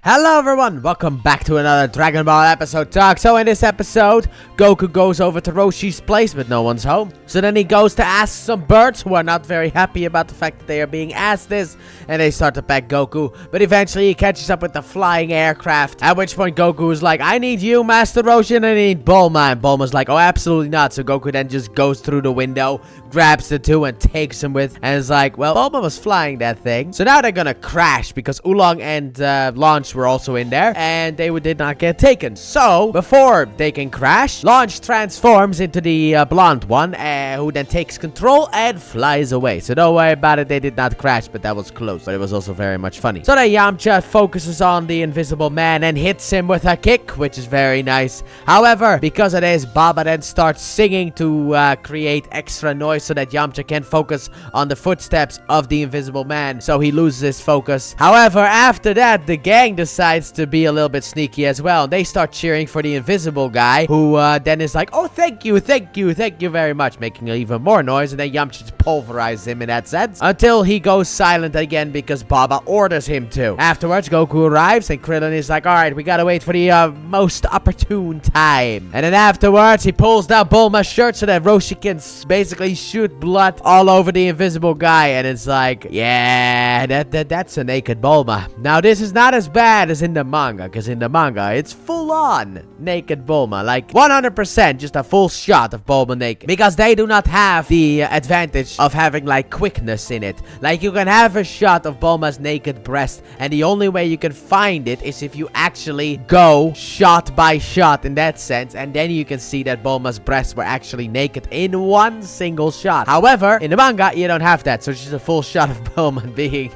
Hello everyone, welcome back to another Dragon Ball episode talk. So in this episode, Goku goes over to Roshi's place but no one's home. So then he goes to ask some birds who are not very happy about the fact that they are being asked this. And they start to peck Goku. But eventually he catches up with the flying aircraft. At which point Goku is like, I need you, Master Roshi, and I need Bulma. And Bulma's like, oh, absolutely not. So Goku then just goes through the window, grabs the two and takes them with. And is like, well, Bulma was flying that thing. So now they're gonna crash because Oolong and Launch were also in there, and they did not get taken. So before they can crash, Launch transforms into the blonde one, who then takes control and flies away. So don't worry about it, they did not crash, but that was close. But it was also very much funny. So then Yamcha focuses on the Invisible Man and hits him with a kick, which is very nice. However, because of this, Baba then starts singing to create extra noise so that Yamcha can focus on the footsteps of the Invisible Man. So he loses his focus. However, after that, the gang decides to be a little bit sneaky as well. They start cheering for the invisible guy, who then is like, oh, thank you very much, making even more noise. And then Yamcha just pulverizes him in that sense until he goes silent again because Baba orders him to. Afterwards, Goku arrives and Krillin is like, all right, we gotta wait for the most opportune time. And then afterwards, he pulls down Bulma's shirt so that Roshi can basically shoot blood all over the invisible guy. And it's like, yeah, that's a naked Bulma. Now, this is not as bad as in the manga, because in the manga, it's full-on naked Bulma. Like, 100% just a full shot of Bulma naked. Because they do not have the advantage of having, like, quickness in it. Like, you can have a shot of Bulma's naked breast, and the only way you can find it is if you actually go shot by shot in that sense, and then you can see that Bulma's breasts were actually naked in one single shot. However, in the manga, you don't have that, so it's just a full shot of Bulma being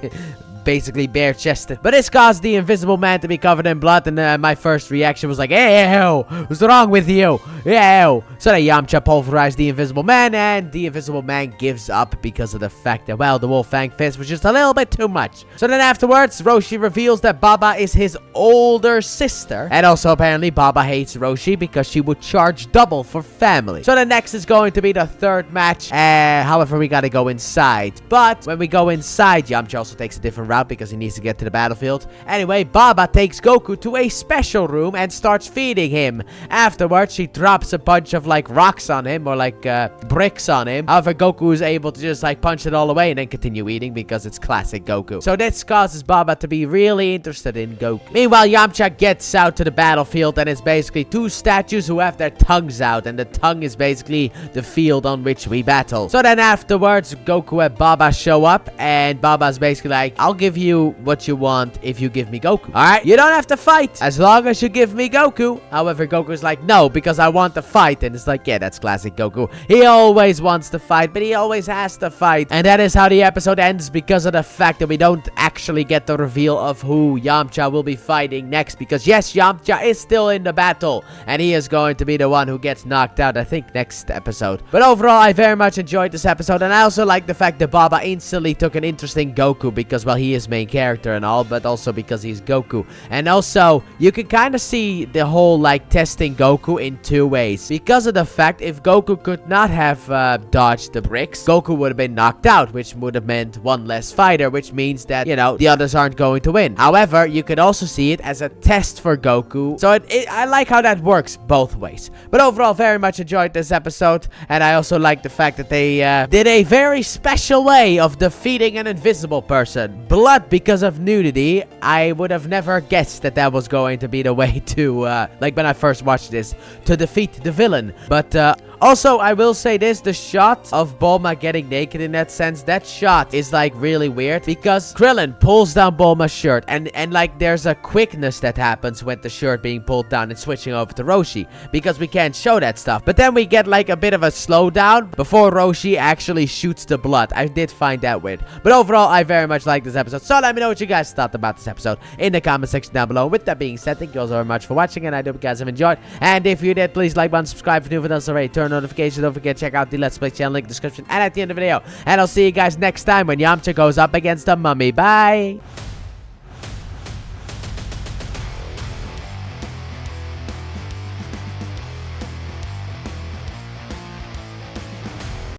basically bare-chested. But this caused the Invisible Man to be covered in blood, and my first reaction was like, ew, what's wrong with you? Ew. So then Yamcha pulverized the Invisible Man, and the Invisible Man gives up because of the fact that, well, the Wolfang Fist was just a little bit too much. So then afterwards, Roshi reveals that Baba is his older sister, and also apparently Baba hates Roshi because she would charge double for family. So the next is going to be the third match. However, we gotta go inside. But when we go inside, Yamcha also takes a different route because he needs to get to the battlefield. Anyway, Baba takes Goku to a special room and starts feeding him. Afterwards, she drops a bunch of like rocks on him or like bricks on him. However, Goku is able to just like punch it all away and then continue eating because it's classic Goku. So this causes Baba to be really interested in Goku. Meanwhile, Yamcha gets out to the battlefield and it's basically two statues who have their tongues out, and the tongue is basically the field on which we battle. So then afterwards, Goku and Baba show up, and Baba's basically like, I'll give you what you want if you give me Goku. Alright, you don't have to fight as long as you give me Goku. However, Goku's like, no, because I want to fight. And it's like, yeah, that's classic Goku. He always wants to fight, but he always has to fight. And that is how the episode ends because of the fact that we don't actually get the reveal of who Yamcha will be fighting next. Because yes, Yamcha is still in the battle, and he is going to be the one who gets knocked out, I think, next episode. But overall, I very much enjoyed this episode, and I also like the fact that Baba instantly took an interesting Goku because, well, he is main character and all, but also because he's Goku. And also, you can kind of see the whole like testing Goku in two ways. Because of the fact, if Goku could not have dodged the bricks, Goku would have been knocked out, which would have meant one less fighter, which means that, you know, the others aren't going to win. However, you could also see it as a test for Goku. So I like how that works both ways. But overall, very much enjoyed this episode, and I also like the fact that they did a very special way of defeating an invisible person. Blood because of nudity. I would have never guessed that that was going to be the way to, like when I first watched this, to defeat the villain. But, also, I will say this, the shot of Bulma getting naked in that sense, that shot is like really weird because Krillin pulls down Bulma's shirt and like there's a quickness that happens with the shirt being pulled down and switching over to Roshi because we can't show that stuff. But then we get like a bit of a slowdown before Roshi actually shoots the blood. I did find that weird. But overall, I very much like this episode. So let me know what you guys thought about this episode in the comment section down below. With that being said, thank you all so very much for watching, and I hope you guys have enjoyed. And if you did, please like button, subscribe if you're new with us already, turn notifications. Don't forget to check out the Let's Play channel link in the description and at the end of the video. And I'll see you guys next time when Yamcha goes up against the mummy. Bye!